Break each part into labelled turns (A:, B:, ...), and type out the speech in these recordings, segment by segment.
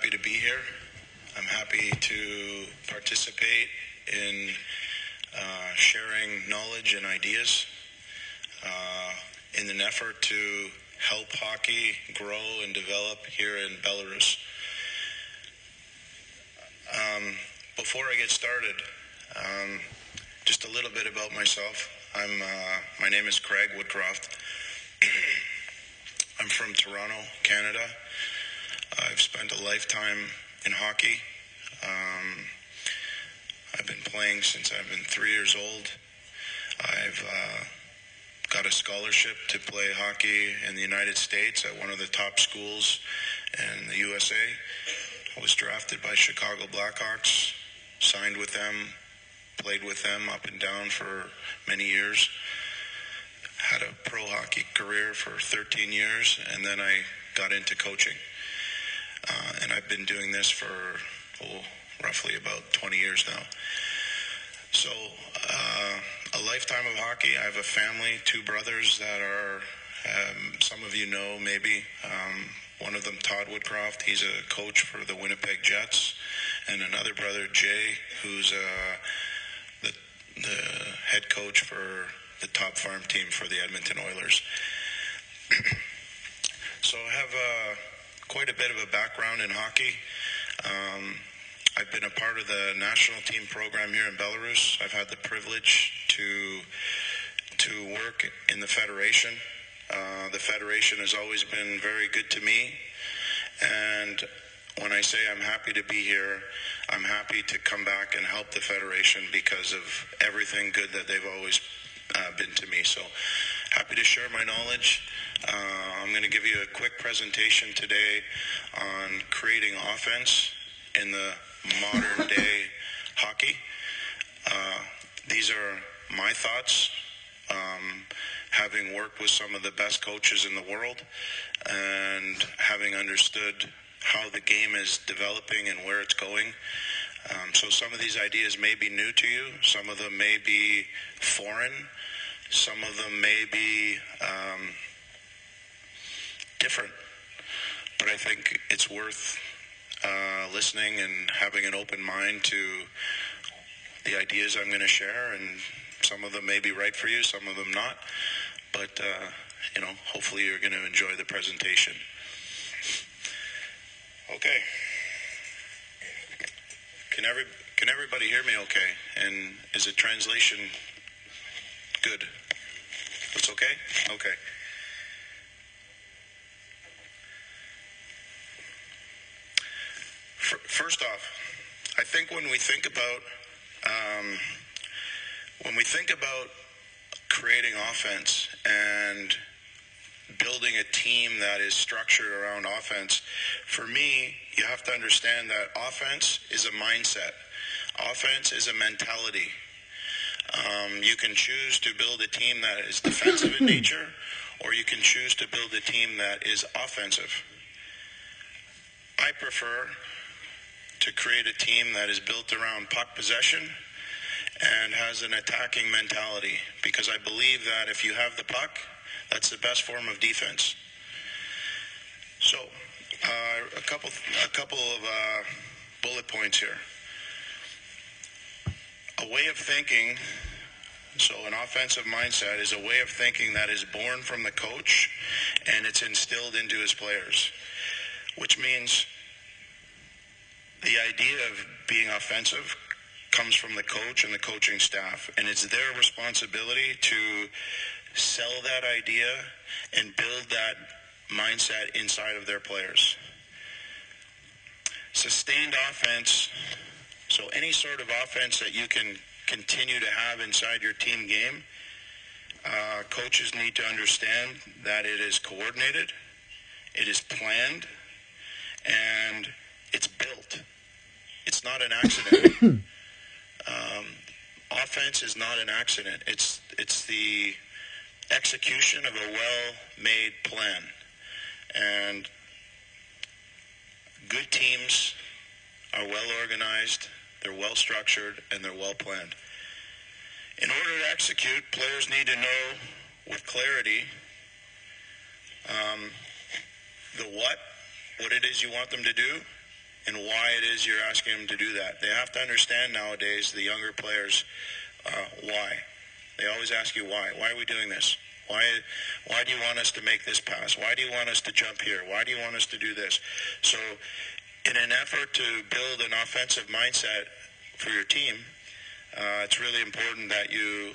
A: happy to be here. I'm happy to participate in sharing knowledge and ideas in an effort to help hockey grow and develop here in Belarus. Before I get started, just a little bit about myself. My name is Kрэйg Wudkroft. I'm from Toronto, Canada. I've spent a lifetime in hockey. I've been playing since I've been 3 years old. I've got a scholarship to play hockey in the United States at one of the top schools in the USA. I was drafted by Chicago Blackhawks, signed with them, played with them up and down for many years. Had a pro hockey career for 13 years, and then I got into coaching. And I've been doing this for roughly about 20 years now. So a lifetime of hockey. I have a family, 2 brothers that are, some of you know maybe. One of them, Todd Woodcroft, he's a coach for the Winnipeg Jets. And another brother, Jay, who's the head coach for the top farm team for the Edmonton Oilers. So I have quite a bit of a background in hockey. I've been a part of the national team program here in Belarus. I've had the privilege to work in the federation. The federation has always been very good to me. And when I say I'm happy to be here, I'm happy to come back and help the federation because of everything good that they've always been to me. So happy to share my knowledge. I'm going to give you a quick presentation today on creating offense in the modern day hockey. These are my thoughts, having worked with some of the best coaches in the world and having understood how the game is developing and where it's going. So some of these ideas may be new to you. Some of them may be foreign. Some of them may be different. But I think it's worth listening and having an open mind to the ideas I'm going to share. And some of them may be right for you, some of them not. But, hopefully you're going to enjoy the presentation. Okay. Can everybody hear me okay? And is the translation good? It's okay? Okay. First off, I think when we think about creating offense and building a team that is structured around offense, for me, you have to understand that offense is a mindset. Offense is a mentality. You can choose to build a team that is defensive in nature, or you can choose to build a team that is offensive. I prefer to create a team that is built around puck possession and has an attacking mentality, because I believe that if you have the puck, that's the best form of defense. So, a couple of bullet points here. A way of thinking, so an offensive mindset is a way of thinking that is born from the coach and it's instilled into his players, which means the idea of being offensive comes from the coach and the coaching staff, and it's their responsibility to sell that idea and build that mindset inside of their players. Sustained offense, so any sort of offense that you can continue to have inside your team game, coaches need to understand that it is coordinated, it is planned, and it's built. It's not an accident. Offense is not an accident. It's the execution of a well-made plan. And good teams are well organized, they're well structured, and they're well planned. In order to execute, players need to know with clarity the what it is you want them to do, and why it is you're asking them to do that. They have to understand nowadays, the younger players, why. They always ask you why. Why are we doing this? Why do you want us to make this pass? Why do you want us to jump here? Why do you want us to do this? So in an effort to build an offensive mindset for your team, it's really important that you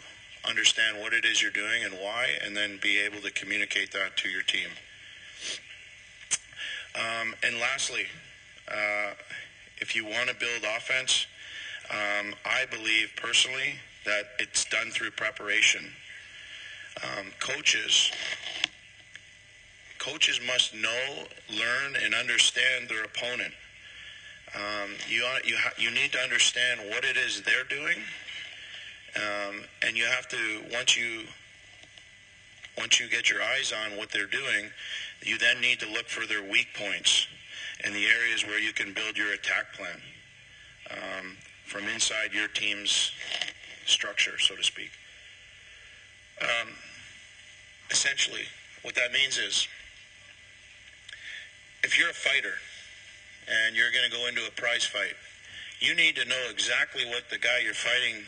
A: understand what it is you're doing and why, and then be able to communicate that to your team. And lastly, if you want to build offense, I believe personally that it's done through preparation. Coaches must know, learn, and understand their opponent. You need to understand what it is they're doing, and you have to, once you get your eyes on what they're doing, you then need to look for their weak points and the areas where you can build your attack plan from inside your team's structure, so to speak. Essentially, what that means is, if you're a fighter and you're going to go into a prize fight, you need to know exactly what the guy you're fighting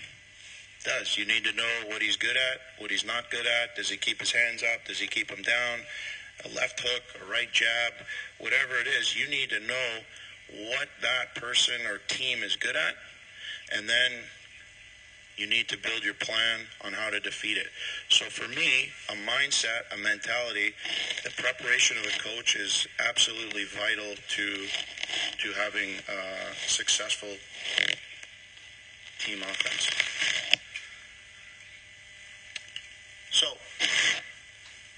A: does. You need to know what he's good at, what he's not good at. Does he keep his hands up? Does he keep them down? A left hook, a right jab, whatever it is, you need to know what that person or team is good at, and then you need to build your plan on how to defeat it. So for me, a mindset, a mentality, the preparation of a coach is absolutely vital to having a successful team offense. So,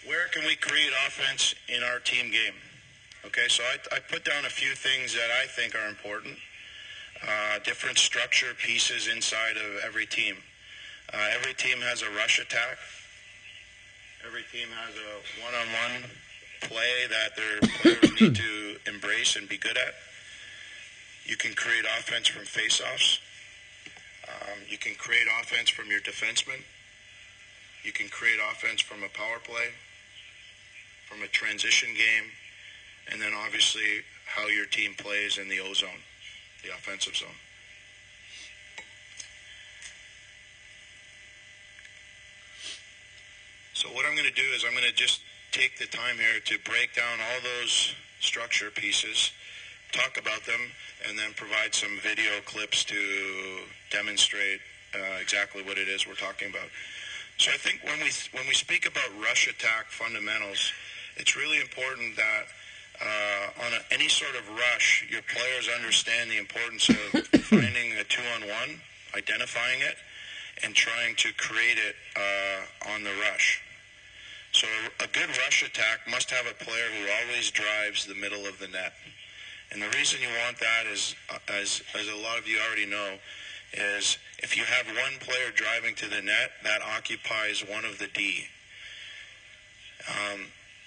A: where can we create offense in our team game? Okay, so I put down a few things that I think are important. Different structure pieces inside of every team. Every team has a rush attack. Every team has a one-on-one play that their players need to embrace and be good at. You can create offense from face-offs. You can create offense from your defensemen. You can create offense from a power play, from a transition game, and then obviously how your team plays in the O-zone, the offensive zone. So what I'm going to do is I'm going to just take the time here to break down all those structure pieces, talk about them, and then provide some video clips to demonstrate exactly what it is we're talking about. So I think when we speak about rush attack fundamentals, it's really important that on any sort of rush, your players understand the importance of finding a two-on-one, identifying it, and trying to create it on the rush. So a good rush attack must have a player who always drives the middle of the net. And the reason you want that is, as a lot of you already know, is if you have one player driving to the net, that occupies one of the D.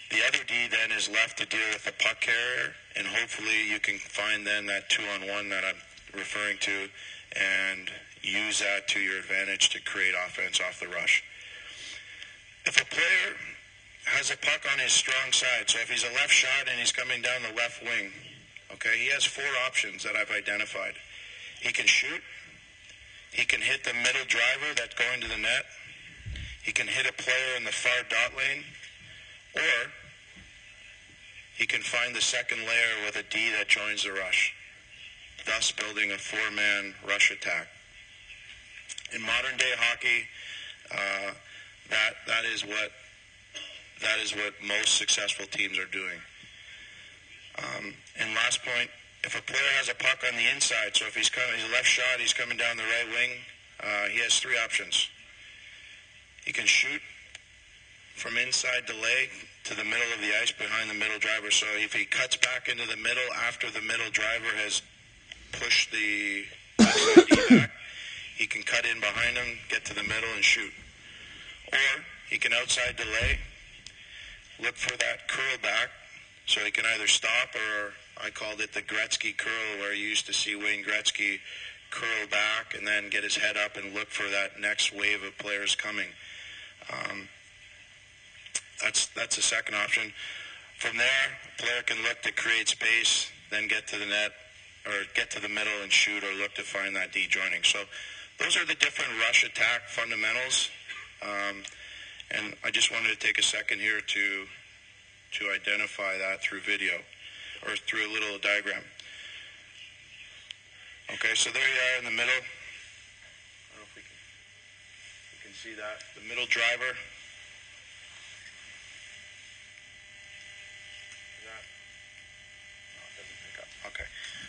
A: The other D then is left to deal with the puck carrier, and hopefully you can find then that two-on-one that I'm referring to and use that to your advantage to create offense off the rush. If a player has a puck on his strong side, so if he's a left shot and he's coming down the left wing, okay, he has four options that I've identified. He can shoot. He can hit the middle driver that's going to the net. He can hit a player in the far dot lane. Or he can find the second layer with a D that joins the rush, thus building a four-man rush attack. In modern-day hockey, that is what most successful teams are doing. And last point, if a player has a puck on the inside, so if he's a left shot, he's coming down the right wing, he has three options. He can shoot from inside the leg to the middle of the ice behind the middle driver. So if he cuts back into the middle after the middle driver has pushed the D back, he can cut in behind him, get to the middle, and shoot. Or he can outside delay, look for that curl back, so he can either stop, or I called it the Gretzky curl, where you used to see Wayne Gretzky curl back and then get his head up and look for that next wave of players coming. That's the second option. From there, a player can look to create space, then get to the net, or get to the middle and shoot or look to find that D joining. So those are the different rush attack fundamentals. And I just wanted to take a second here to identify that through video or through a little diagram. Okay, so there you are in the middle. I don't know if we can see that. The middle driver. Okay,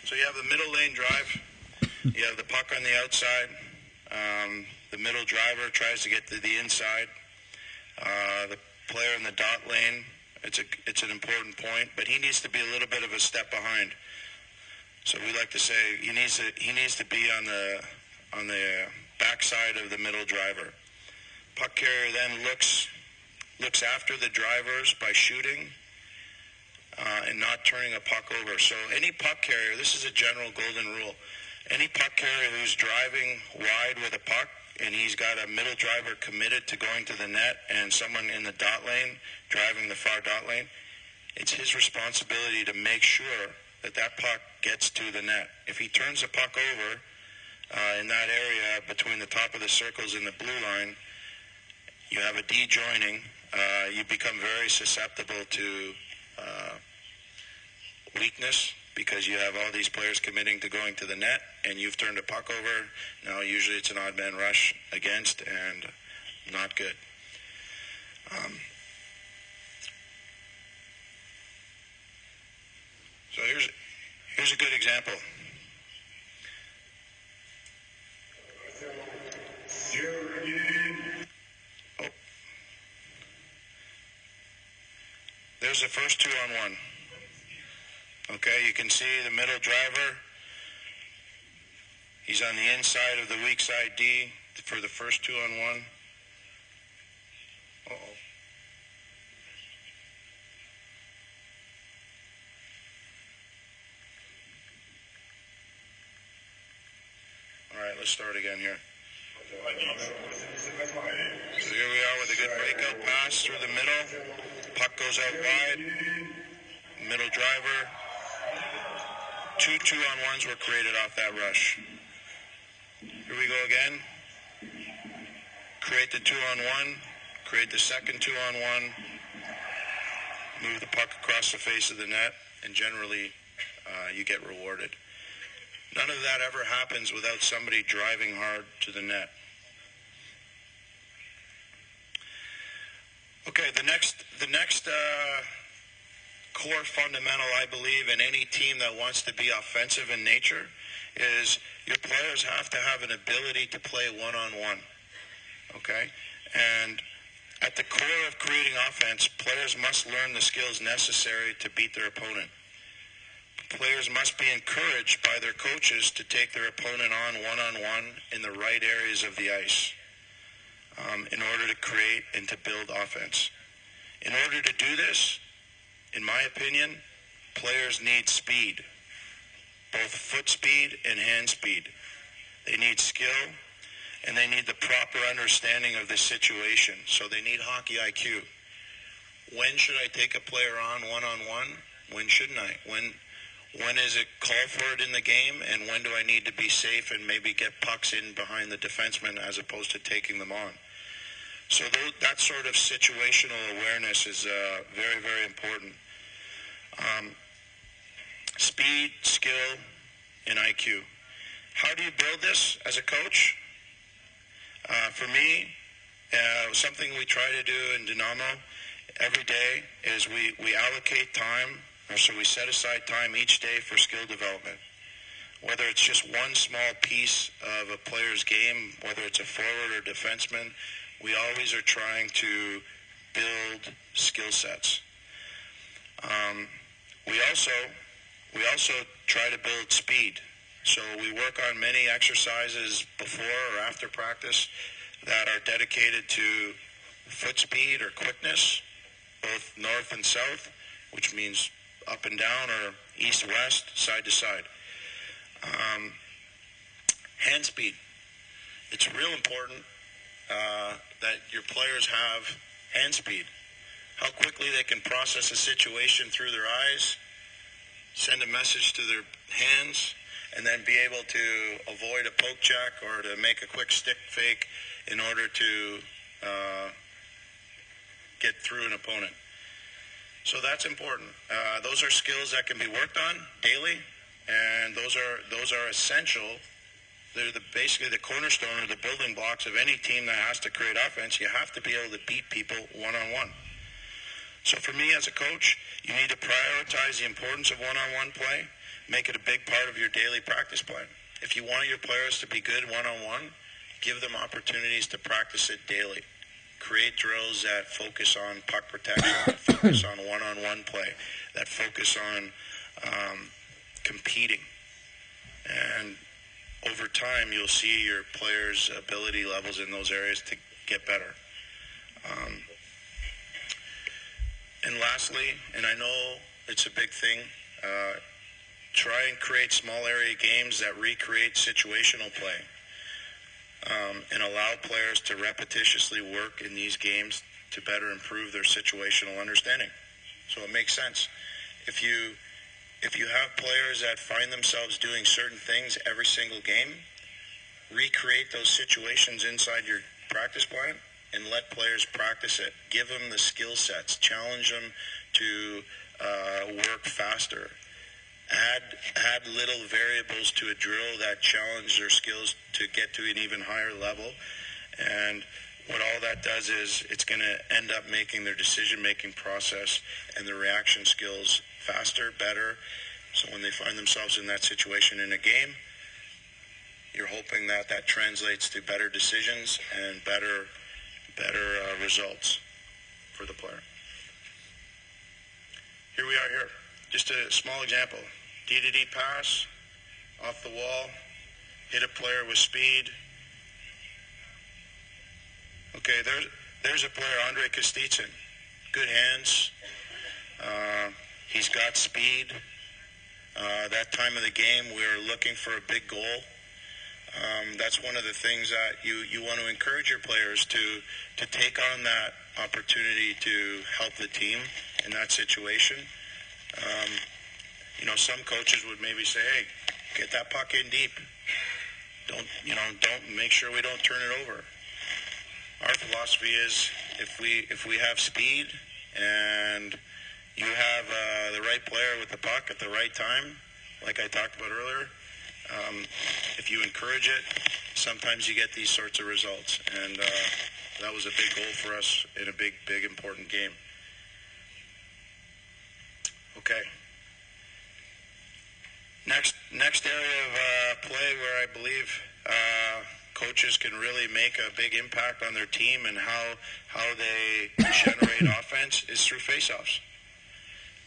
A: so you have the middle lane drive. You have the puck on the outside. The middle driver tries to get to the inside. The player in the dot lane, it's an important point, but he needs to be a little bit of a step behind. So we like to say he needs to be on the backside of the middle driver. Puck carrier then looks after the drivers by shooting and not turning a puck over. So any puck carrier, this is a general golden rule. Any puck carrier who's driving wide with a puck and he's got a middle driver committed to going to the net and someone in the dot lane driving the far dot lane, it's his responsibility to make sure that puck gets to the net. If he turns the puck over in that area between the top of the circles and the blue line, you have a D joining. You become very susceptible to weakness because you have all these players committing to going to the net and you've turned a puck over. Now usually it's an odd man rush against and not good. So here's a good example. Oh. There's the first 2-on-1. Okay, you can see the middle driver. He's on the inside of the weak side D for the first 2-on-1. Uh-oh. All right, let's start again here. So here we are with a good breakout pass through the middle. Puck goes out wide. Middle driver. 2 2-on-1s were created off that rush. Here we go again. Create the 2-on-1. Create the second 2-on-1. Move the puck across the face of the net, and generally you get rewarded. None of that ever happens without somebody driving hard to the net. Okay, the next core fundamental, I believe, in any team that wants to be offensive in nature is your players have to have an ability to play one-on-one. Okay? And at the core of creating offense, players must learn the skills necessary to beat their opponent. Players must be encouraged by their coaches to take their opponent on one-on-one in the right areas of the ice in order to create and to build offense. In order to do this, in my opinion, players need speed, both foot speed and hand speed. They need skill, and they need the proper understanding of the situation. So they need hockey IQ. When should I take a player on one-on-one? When shouldn't I? When is it called for it in the game, and when do I need to be safe and maybe get pucks in behind the defenseman as opposed to taking them on? So that sort of situational awareness is very, very important. Speed, skill, and IQ. How do you build this as a coach? For me, something we try to do in Dynamo every day is we allocate time, or so we set aside time each day for skill development. Whether it's just one small piece of a player's game, whether it's a forward or defenseman, we always are trying to build skill sets. We also try to build speed. So we work on many exercises before or after practice that are dedicated to foot speed or quickness, both north and south, which means up and down or east-west, side to side. Hand speed. It's real important that your players have hand speed. How quickly they can process a situation through their eyes, send a message to their hands, and then be able to avoid a poke check or to make a quick stick fake in order to get through an opponent. So that's important. Those are skills that can be worked on daily, and those are essential. They're basically the cornerstone or the building blocks of any team that has to create offense. You have to be able to beat people one-on-one. So for me as a coach, you need to prioritize the importance of one-on-one play. Make it a big part of your daily practice plan. If you want your players to be good one-on-one, give them opportunities to practice it daily. Create drills that focus on puck protection, that focus on one-on-one play, that focus on competing. And over time, you'll see your players' ability levels in those areas to get better. And lastly, and I know it's a big thing, try and create small area games that recreate situational play. And allow players to repetitiously work in these games to better improve their situational understanding. So it makes sense. If you have players that find themselves doing certain things every single game, recreate those situations inside your practice plan and let players practice it. Give them the skill sets. Challenge them to work faster. Add little variables to a drill that challenge their skills to get to an even higher level. And what all that does is it's going to end up making their decision-making process and their reaction skills faster, better. So when they find themselves in that situation in a game, you're hoping that that translates to better decisions and better results for the player. Here we are here. Just a small example. D-to-D pass, off the wall, hit a player with speed. Okay, there's a player, Andre Kostitsyn. Good hands. He's got speed. That time of the game, we're looking for a big goal. That's one of the things that you want to encourage your players to take on that opportunity to help the team in that situation. Some coaches would maybe say, hey, get that puck in deep. Don't make sure we don't turn it over. Our philosophy is if we have speed and you have the right player with the puck at the right time, like I talked about earlier, if you encourage it, sometimes you get these sorts of results. And that was a big goal for us in a big, important game. Okay. Next area of play where I believe coaches can really make a big impact on their team and how they generate offense is through faceoffs.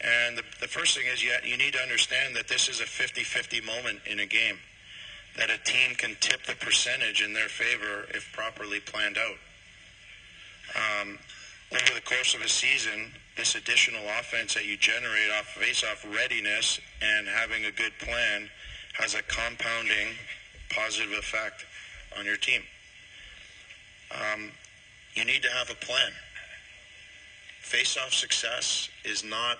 A: And the first thing is you need to understand that this is a 50-50 moment in a game, that a team can tip the percentage in their favor if properly planned out. Over the course of a season, this additional offense that you generate off face-off readiness and having a good plan has a compounding positive effect on your team. You need to have a plan. Face-off success is not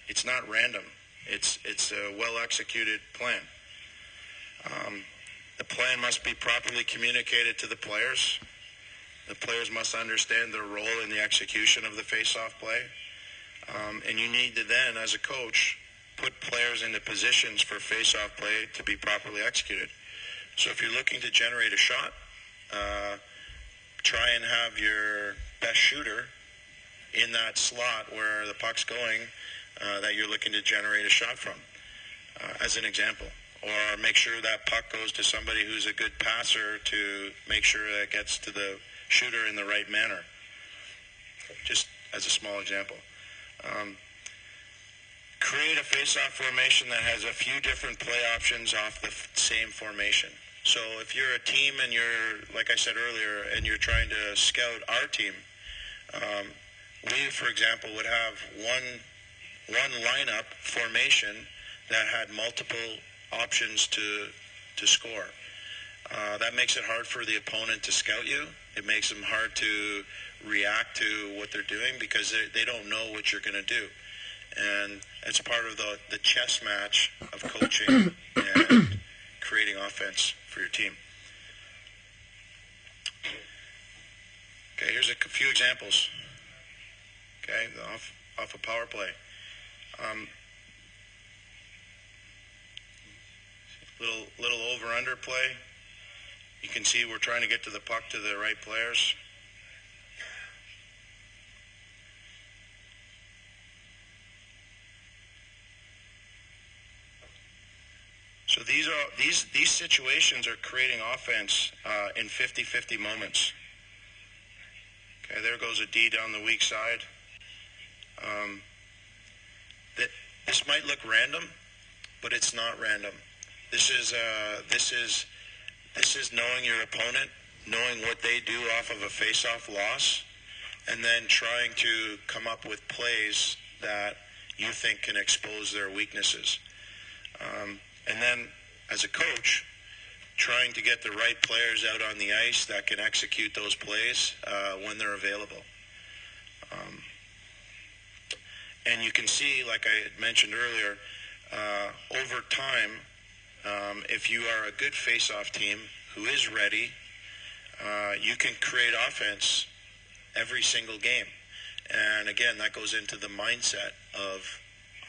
A: it's not random. It's a well-executed plan. The plan must be properly communicated to the players. The players must understand their role in the execution of the face-off play. And you need to then, as a coach, put players into positions for face-off play to be properly executed. So if you're looking to generate a shot, try and have your best shooter in that slot where the puck's going that you're looking to generate a shot from, as an example. Or make sure that puck goes to somebody who's a good passer to make sure that it gets to the shooter in the right manner. Just as a small example. Create a face-off formation that has a few different play options off the same formation. So if you're a team and you're, like I said earlier, and you're trying to scout our team, we, for example, would have one lineup formation that had multiple options to score. That makes it hard for the opponent to scout you. It makes them hard to react to what they're doing because they don't know what you're going to do. And it's part of the chess match of coaching and creating offense for your team. Okay, here's a few examples. Okay, off a power play. Little over-under play. You can see we're trying to get to the puck to the right players. So these situations are creating offense in 50-50 moments. Okay, there goes a D down the weak side. This might look random, but it's not random. This is knowing your opponent, knowing what they do off of a face-off loss, and then trying to come up with plays that you think can expose their weaknesses. And then, as a coach, trying to get the right players out on the ice that can execute those plays when they're available. And you can see, like I had mentioned earlier, over time, if you are a good face-off team who is ready, you can create offense every single game. And again, that goes into the mindset of,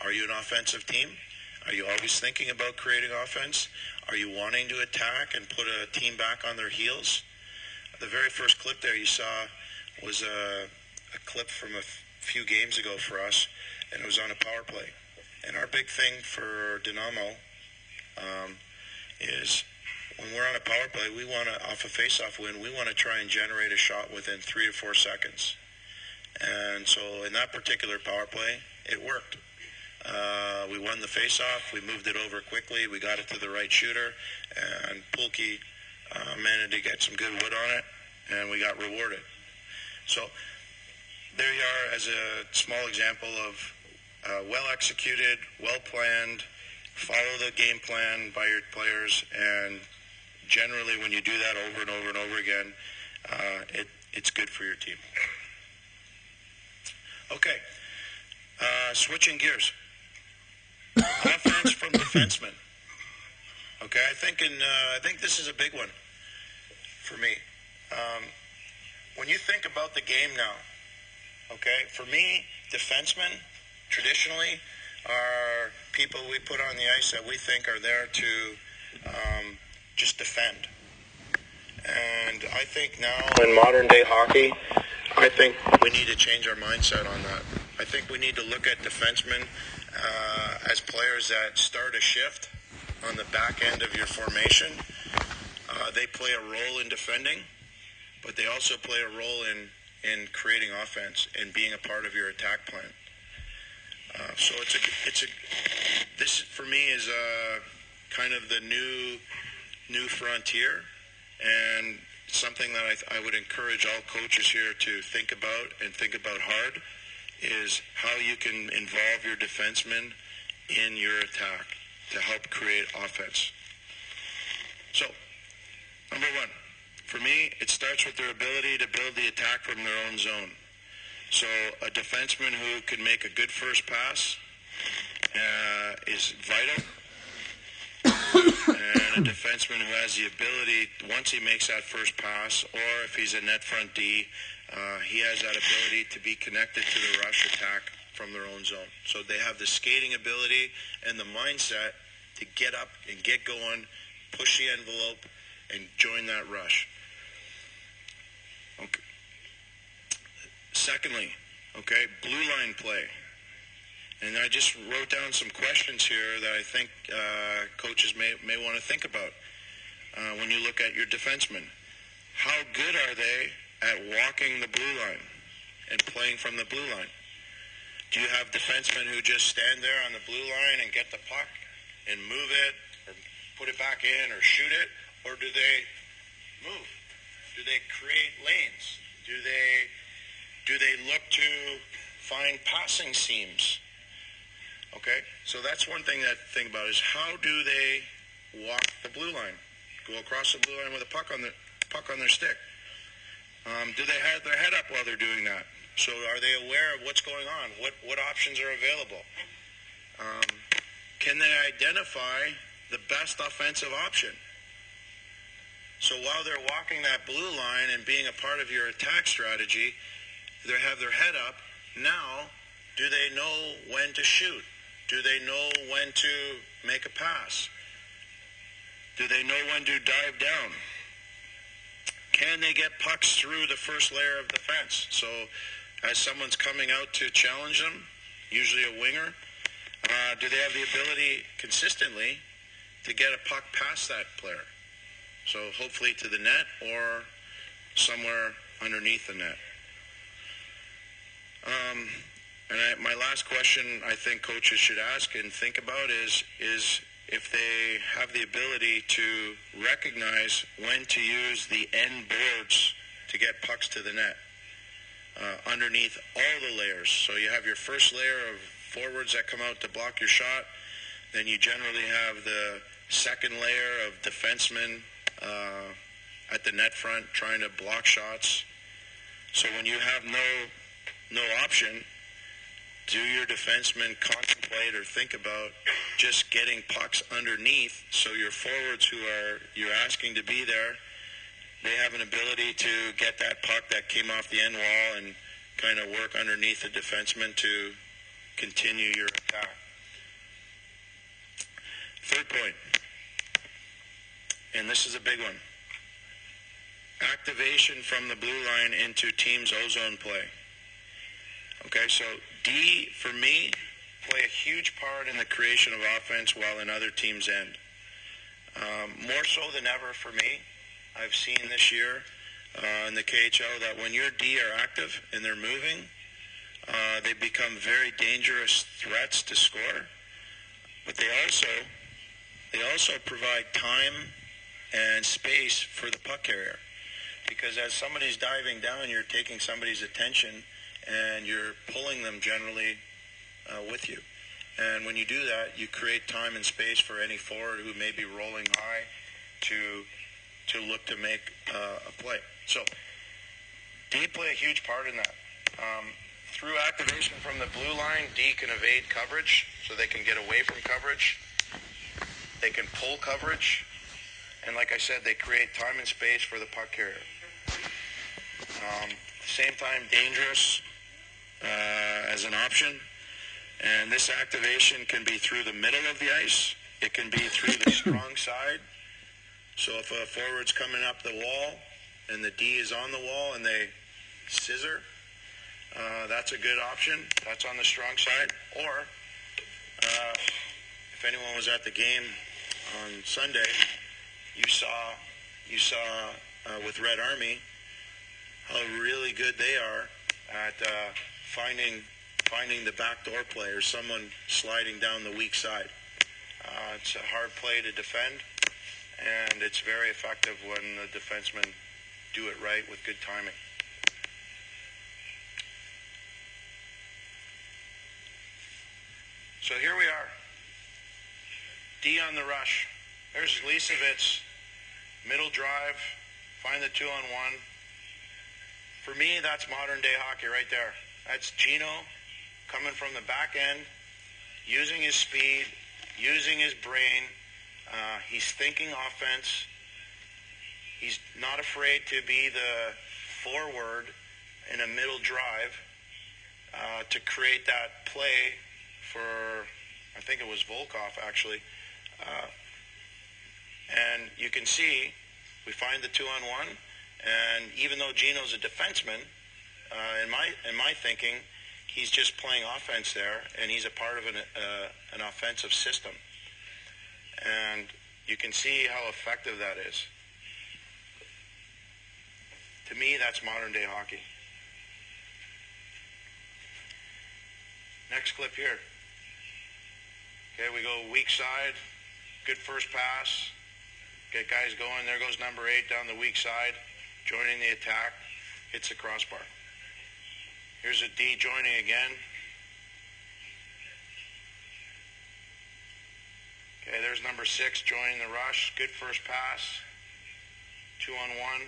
A: are you an offensive team? Are you always thinking about creating offense? Are you wanting to attack and put a team back on their heels? The very first clip there you saw was a clip from a few games ago for us, and it was on a power play. And our big thing for Dynamo is when we're on a power play, we want to, off a face-off win, we want to try and generate a shot within 3 to 4 seconds. And so in that particular power play, it worked. We won the face-off, we moved it over quickly, we got it to the right shooter, and Pulke managed to get some good wood on it, and we got rewarded. So there you are as a small example of well-executed, well-planned, follow the game plan by your players, and generally when you do that over and over and over again, it's good for your team. Okay, switching gears. Offense from defensemen. Okay, I think this is a big one for me. When you think about the game now, okay, for me, defensemen traditionally are people we put on the ice that we think are there to just defend. And I think now in modern day hockey, I think we need to change our mindset on that. I think we need to look at defensemen as players that start a shift on the back end of your formation. They play a role in defending, but they also play a role in creating offense and being a part of your attack plan. So this for me is kind of the new frontier, and something that I would encourage all coaches here to think about and think about hard is how you can involve your defensemen in your attack to help create offense. So, number one, for me, it starts with their ability to build the attack from their own zone. So a defenseman who can make a good first pass is vital. And a defenseman who has the ability, once he makes that first pass, or if he's a net front D, he has that ability to be connected to the rush attack from their own zone. So they have the skating ability and the mindset to get up and get going, push the envelope, and join that rush. Okay. Secondly, okay, blue line play. And I just wrote down some questions here that I think coaches may want to think about when you look at your defensemen. How good are they at walking the blue line and playing from the blue line? Do you have defensemen who just stand there on the blue line and get the puck and move it or put it back in or shoot it? Or do they move? Do they create lanes? Do they look to find passing seams? Okay, so that's one thing to think about is how do they walk the blue line? Go across the blue line with a puck on their stick. Do they have their head up while they're doing that? So are they aware of what's going on? What options are available? Can they identify the best offensive option? So while they're walking that blue line and being a part of your attack strategy, they have their head up. Now, do they know when to shoot? Do they know when to make a pass? Do they know when to dive down? Can they get pucks through the first layer of defense? So as someone's coming out to challenge them, usually a winger, do they have the ability consistently to get a puck past that player? So hopefully to the net or somewhere underneath the net. My last question I think coaches should ask and think about is if they have the ability to recognize when to use the end boards to get pucks to the net underneath all the layers. So you have your first layer of forwards that come out to block your shot. Then you generally have the second layer of defensemen at the net front trying to block shots. So when you have no option, do your defensemen contemplate or think about just getting pucks underneath so your forwards who you're asking to be there, they have an ability to get that puck that came off the end wall and kind of work underneath the defenseman to continue your attack. Third point, and this is a big one. Activation from the blue line into team's ozone play. Okay, so D, for me, play a huge part in the creation of offense while in other teams' end. More so than ever for me, I've seen this year in the KHL that when your D are active and they're moving, they become very dangerous threats to score. But they also provide time and space for the puck carrier. Because as somebody's diving down, you're taking somebody's attention and you're pulling them generally with you. And when you do that, you create time and space for any forward who may be rolling high to look to make a play. So D play a huge part in that. Through activation from the blue line, D can evade coverage, so they can get away from coverage. They can pull coverage. And like I said, they create time and space for the puck carrier. Same time, dangerous as an option. And this activation can be through the middle of the ice. It can be through the strong side. So if a forward's coming up the wall and the D is on the wall and they scissor, that's a good option. That's on the strong side. Or if anyone was at the game on Sunday, you saw with Red Army how really good they are at finding the backdoor play or someone sliding down the weak side. It's a hard play to defend, and it's very effective when the defensemen do it right with good timing. So here we are. D on the rush. There's Lisevitz, middle drive, find the 2-on-1. For me, that's modern day hockey right there. That's Gino coming from the back end, using his speed, using his brain. He's thinking offense. He's not afraid to be the forward in a middle drive to create that play for, I think it was Volkov actually. And you can see we find the 2-on-1, and even though Gino's a defenseman, in my thinking, he's just playing offense there, and he's a part of an offensive system. And you can see how effective that is. To me, that's modern day hockey. Next clip here. Okay, we go weak side, good first pass, get guys going. There goes number 8 down the weak side, joining the attack, hits the crossbar. Here's a D joining again. Okay, there's number 6 joining the rush, good first pass, 2-on-1.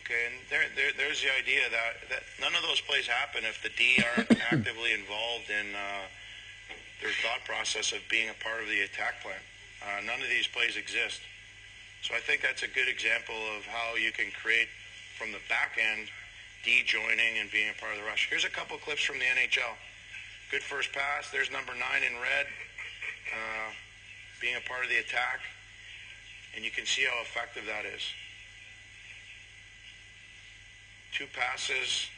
A: Okay, and there's the idea that none of those plays happen if the D aren't actively involved in their thought process of being a part of the attack plan. None of these plays exist. So I think that's a good example of how you can create from the back end, D joining and being a part of the rush. Here's a couple clips from the NHL. Good first pass. There's number 9 in red, being a part of the attack. And you can see how effective that is. 2 passes.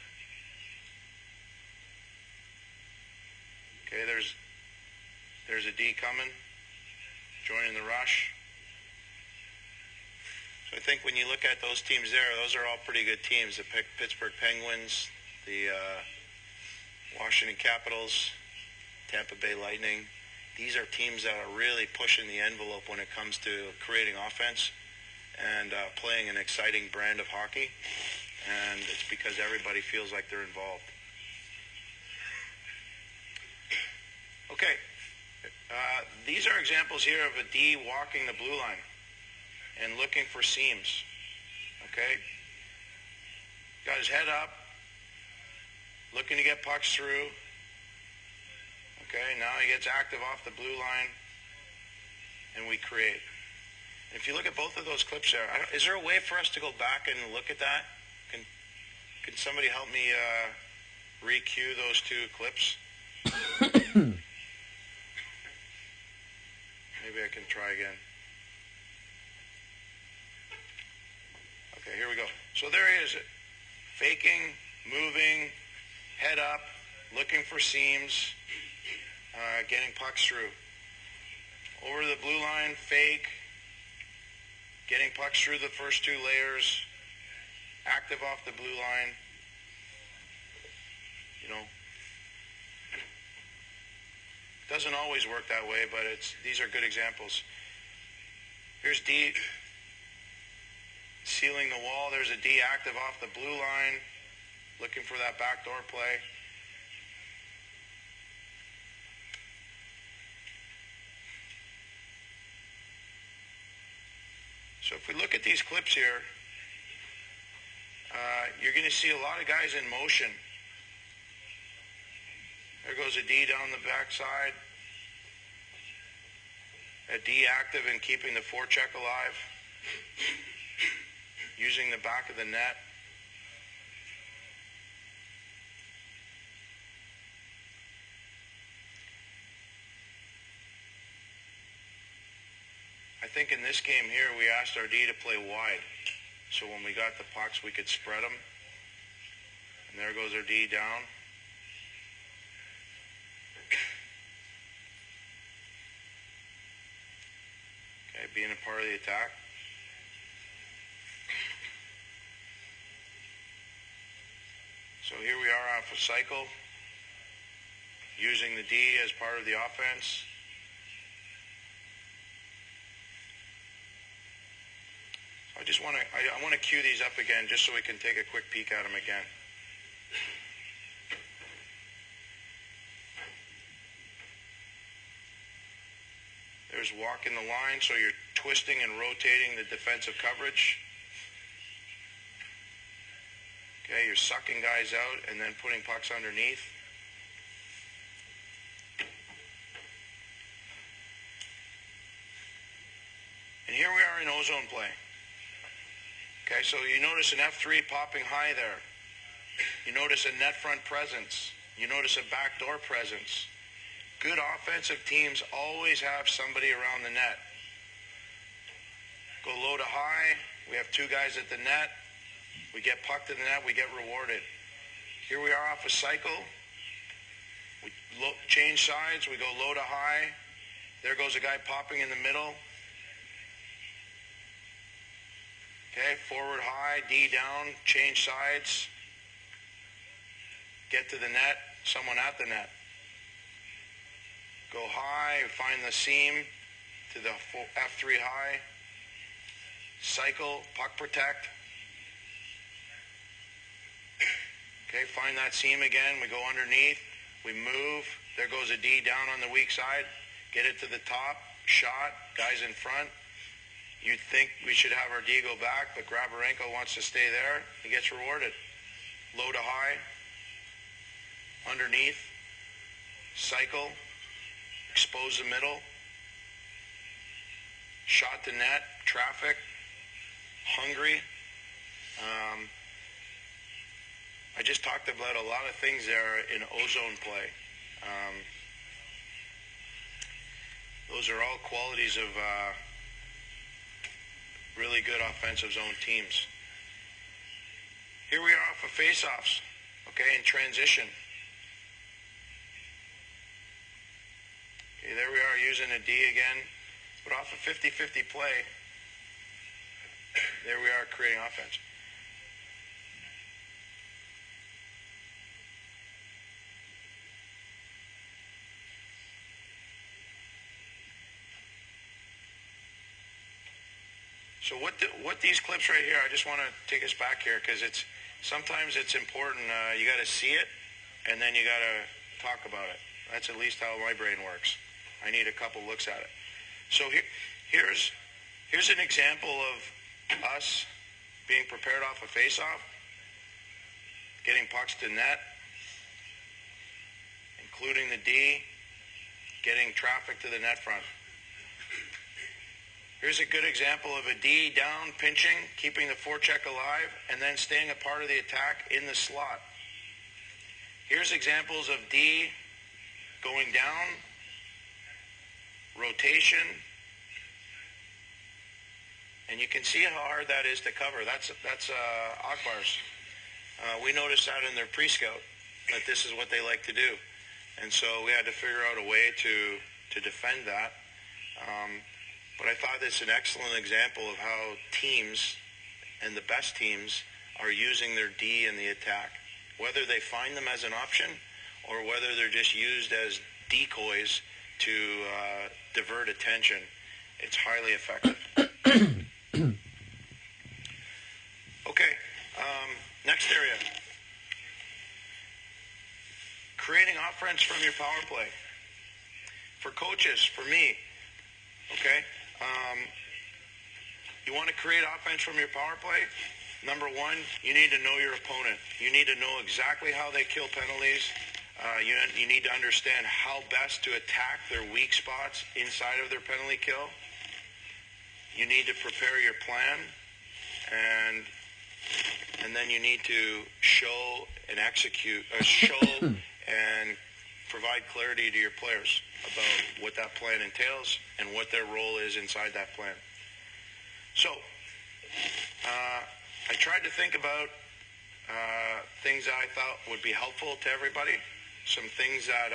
A: Okay, there's a D coming, joining the rush. So I think when you look at those teams there, those are all pretty good teams. The Pittsburgh Penguins, the Washington Capitals, Tampa Bay Lightning. These are teams that are really pushing the envelope when it comes to creating offense and playing an exciting brand of hockey. And it's because everybody feels like they're involved. Okay. These are examples here of a D walking the blue line and looking for seams. Okay? Got his head up, looking to get pucks through. Okay, now he gets active off the blue line, and we create. And if you look at both of those clips there, is there a way for us to go back and look at that? Can somebody help me re-cue those 2 clips? Maybe I can try again. Okay, here we go. So there he is, faking, moving, head up, looking for seams, getting pucks through. Over the blue line, fake, getting pucks through the first 2 layers, active off the blue line. You know, doesn't always work that way, but these are good examples. Here's D sealing the wall. There's a D active off the blue line, looking for that backdoor play. So if we look at these clips here, you're going to see a lot of guys in motion. There goes a D down the backside. A D active in keeping the forecheck alive, using the back of the net. I think in this game here, we asked our D to play wide. So when we got the pucks, we could spread them. And there goes our D down. Okay, being a part of the attack. So here we are off a cycle, using the D as part of the offense. I want to cue these up again just so we can take a quick peek at them again. There's walking the line, so you're twisting and rotating the defensive coverage. Okay, you're sucking guys out and then putting pucks underneath. And here we are in ozone play. Okay, so you notice an F3 popping high there. You notice a net front presence. You notice a backdoor presence. Good offensive teams always have somebody around the net. Go low to high. We have 2 guys at the net. We get puck to the net. We get rewarded. Here we are off a cycle. We change sides. We go low to high. There goes a guy popping in the middle. Okay, forward high, D down, change sides. Get to the net, someone at the net. Go high, find the seam to the F3 high. Cycle, puck protect. Okay, find that seam again. We go underneath. We move. There goes a D down on the weak side. Get it to the top. Shot. Guys in front. you think we should have our D go back, but Grabarenko wants to stay there, he gets rewarded. Low to high, underneath, cycle, expose the middle, shot to net, traffic, hungry. I just talked about a lot of things there in ozone play. Those are all qualities of really good offensive zone teams. Here we are off of face-offs, okay, in transition. Okay, there we are using a D again, but off of 50-50 play, there we are creating offense. So what these clips right here, I just want to take us back here because sometimes it's important. You got to see it, and then you got to talk about it. That's at least how my brain works. I need a couple looks at it. So here's an example of us being prepared off a face-off, getting pucks to net, including the D, getting traffic to the net front. Here's a good example of a D down, pinching, keeping the forecheck alive, and then staying a part of the attack in the slot. Here's examples of D going down, rotation, and you can see how hard that is to cover. That's Akbar's. We noticed that in their pre-scout, that this is what they like to do. And so we had to figure out a way to defend that. But I thought it's an excellent example of how teams, and the best teams, are using their D in the attack. Whether they find them as an option or whether they're just used as decoys to divert attention, it's highly effective. Okay, next area. Creating offense from your power play. For coaches, for me, okay, you want to create offense from your power play? Number one, you need to know your opponent. You need to know exactly how they kill penalties. You need to understand how best to attack their weak spots inside of their penalty kill. You need to prepare your plan, and then you need to show and execute, and provide clarity to your players about what that plan entails and what their role is inside that plan. So, I tried to think about things that I thought would be helpful to everybody, some things that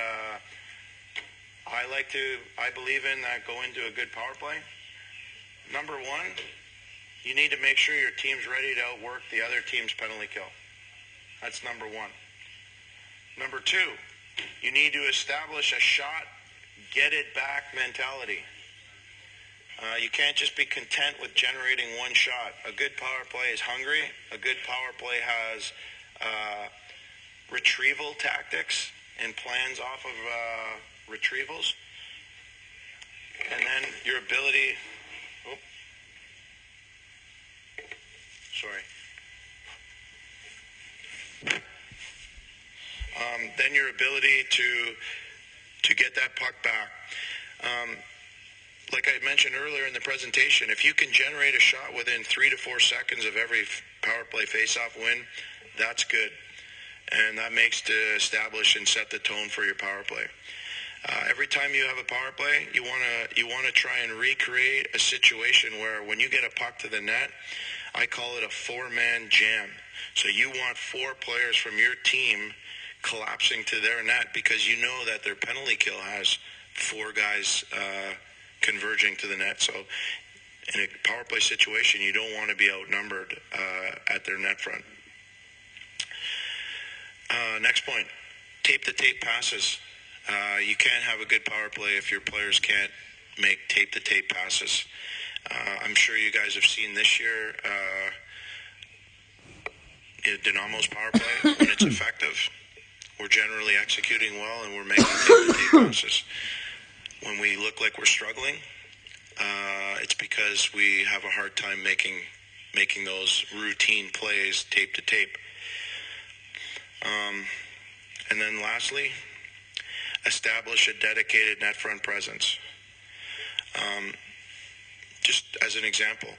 A: I believe in that go into a good power play. Number one, you need to make sure your team's ready to outwork the other team's penalty kill. That's number one. Number two, you need to establish a shot, get it back mentality. You can't just be content with generating one shot. A good power play is hungry. A good power play has retrieval tactics and plans off of retrievals. And then your ability... then your ability to get that puck back. Like I mentioned earlier in the presentation, if you can generate a shot within 3 to 4 seconds of every power play face-off win, that's good. And that makes to establish and set the tone for your power play. Every time you have a power play, you want to try and recreate a situation where when you get a puck to the net, I call it a 4-man jam. So you want 4 players from your team collapsing to their net because you know that their penalty kill has 4 guys converging to the net. So in a power play situation, you don't want to be outnumbered at their net front. Next point, tape-to-tape passes. You can't have a good power play if your players can't make tape-to-tape passes. I'm sure you guys have seen this year Dynamo's power play, when it's effective, we're generally executing well and we're making tape-to-tape passes. When we look like we're struggling, it's because we have a hard time making those routine plays tape to tape. And then lastly, establish a dedicated net front presence. Just as an example,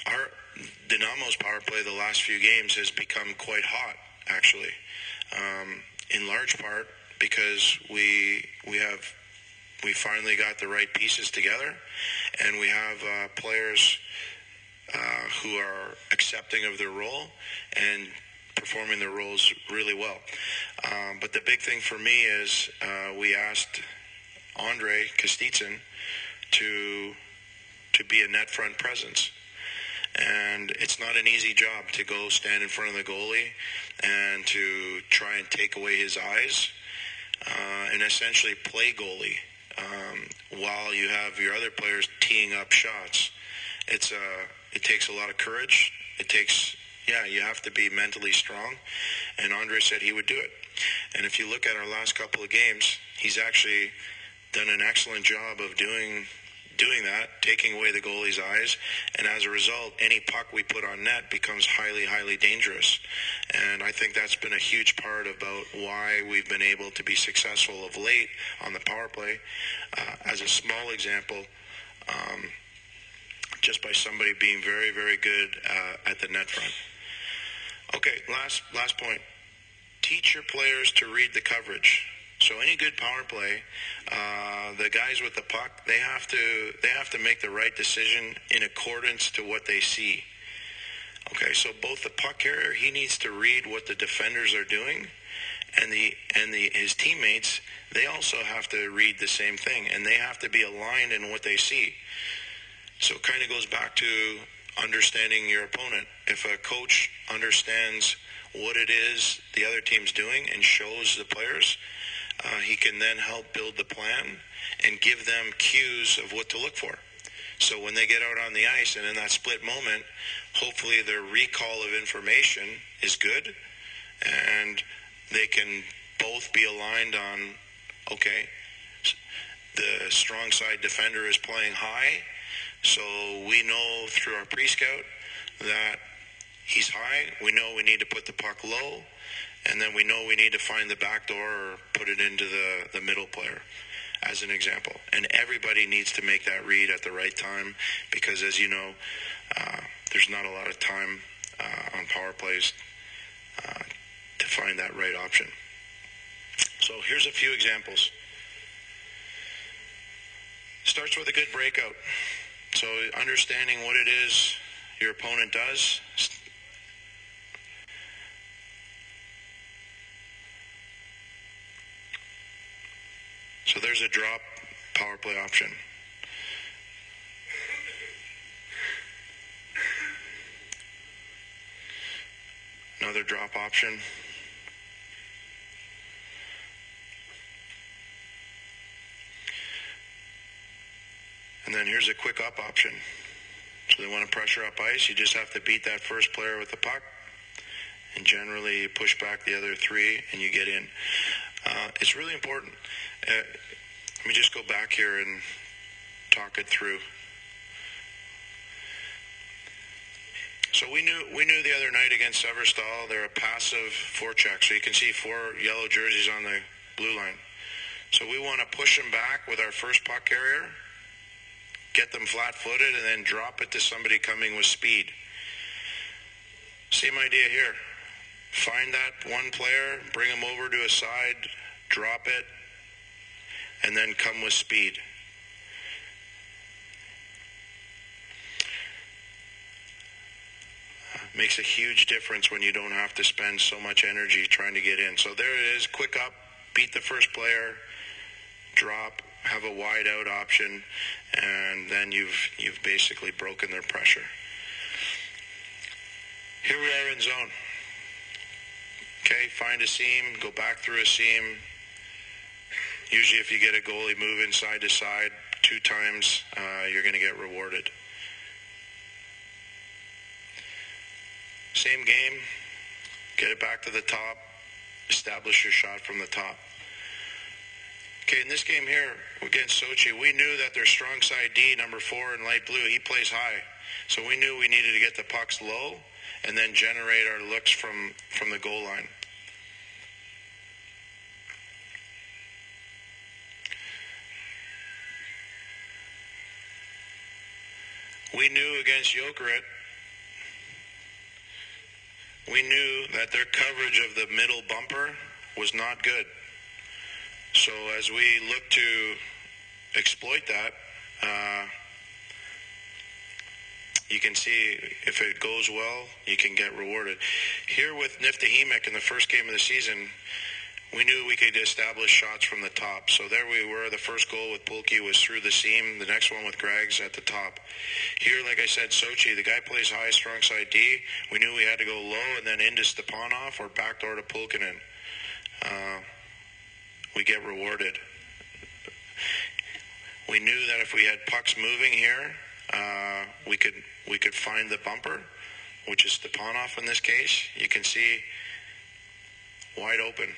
A: our Dynamo's power play the last few games has become quite hot, actually, in large part because we finally got the right pieces together, and we have players who are accepting of their role and performing their roles really well. But the big thing for me is we asked Andre Kostitsyn to be a net front presence. And it's not an easy job to go stand in front of the goalie and to try and take away his eyes and essentially play goalie while you have your other players teeing up shots. It takes a lot of courage. You have to be mentally strong. And Andre said he would do it. And if you look at our last couple of games, he's actually done an excellent job of doing that, taking away the goalie's eyes, and as a result, any puck we put on net becomes highly, highly dangerous. And I think that's been a huge part about why we've been able to be successful of late on the power play. As a small example, just by somebody being very, very good at the net front. Okay, last point. Teach your players to read the coverage. So any good power play, the guys with the puck, they have to make the right decision in accordance to what they see. Okay, so both the puck carrier, he needs to read what the defenders are doing, and his teammates, they also have to read the same thing, and they have to be aligned in what they see. So it kind of goes back to understanding your opponent. If a coach understands what it is the other team's doing and shows the players, he can then help build the plan and give them cues of what to look for. So when they get out on the ice and in that split moment, hopefully their recall of information is good and they can both be aligned on, okay, the strong side defender is playing high, so we know through our pre-scout that he's high. We know we need to put the puck low, and then we know we need to find the back door or put it into the middle player, as an example. And everybody needs to make that read at the right time because, as you know, there's not a lot of time on power plays to find that right option. So here's a few examples. Starts with a good breakout. So understanding what it is your opponent does. So there's a drop power play option. Another drop option. And then here's a quick up option. So they want to pressure up ice. You just have to beat that first player with the puck. And generally you push back the other three and you get in. It's really important. Let me just go back here and talk it through. So we knew the other night against Severstal, they're a passive forecheck. So you can see 4 yellow jerseys on the blue line. So we want to push them back with our first puck carrier, get them flat-footed, and then drop it to somebody coming with speed. Same idea here. Find that one player, bring him over to a side, drop it, and then come with speed. Makes a huge difference when you don't have to spend so much energy trying to get in. So there it is, quick up, beat the first player, drop, have a wide out option, and then you've basically broken their pressure. Here we are in zone. Okay, find a seam, go back through a seam. Usually if you get a goalie moving side to side 2 times, you're going to get rewarded. Same game, get it back to the top, establish your shot from the top. Okay. Okay, in this game here against Sochi, we knew that their strong side D, number 4 in light blue, he plays high. So we knew we needed to get the pucks low and then generate our looks from the goal line. We knew against Jokerit, we knew that their coverage of the middle bumper was not good. So as we look to exploit that, you can see if it goes well, you can get rewarded. Here with Niftahimek in the first game of the season, we knew we could establish shots from the top. So there we were. The first goal with Pulke was through the seam. The next one with Greg's at the top. Here, like I said, Sochi, the guy plays high, strong side D. We knew we had to go low and then into Stepanov or backdoor to Pulkkinen. We get rewarded. We knew that if we had pucks moving here, we could find the bumper, which is Stepanov in this case. You can see wide open.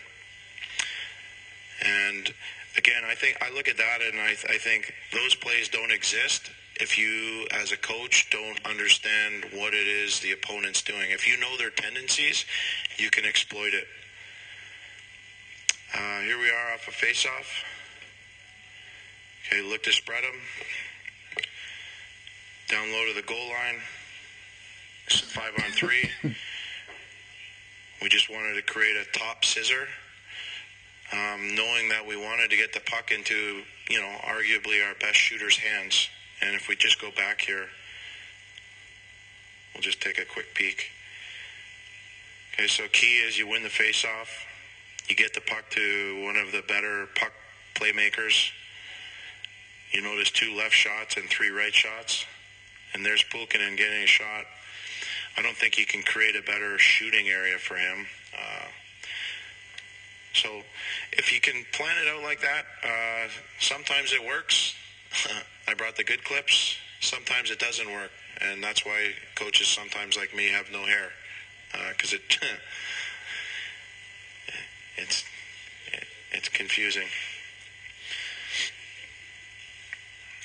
A: And again, I look at that and I think those plays don't exist if you, as a coach, don't understand what it is the opponent's doing. If you know their tendencies, you can exploit it. Here we are off a face-off. Okay, look to spread them. Down low to the goal line. This is 5-on-3. We just wanted to create a top scissor. Knowing that we wanted to get the puck into, arguably our best shooter's hands. And if we just go back here, we'll just take a quick peek. Okay, so key is you win the face-off. You get the puck to one of the better puck playmakers. You notice 2 left shots and 3 right shots. And there's Pulkkinen getting a shot. I don't think you can create a better shooting area for him. So if you can plan it out like that, sometimes it works. I brought the good clips. Sometimes it doesn't work. And that's why coaches sometimes like me have no hair. Because it's confusing.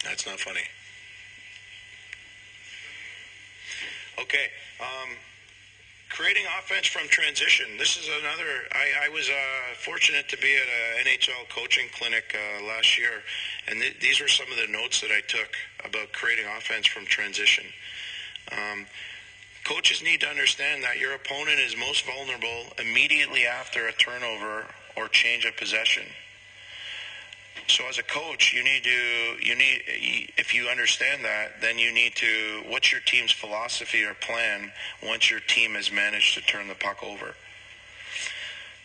A: That's not funny. Okay. Creating offense from transition. This is another, I was fortunate to be at an NHL coaching clinic last year, and these were some of the notes that I took about creating offense from transition. Coaches need to understand that your opponent is most vulnerable immediately after a turnover or change of possession. So as a coach, if you understand that, then you need to, what's your team's philosophy or plan once your team has managed to turn the puck over?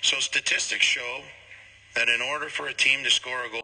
A: So statistics show that in order for a team to score a goal,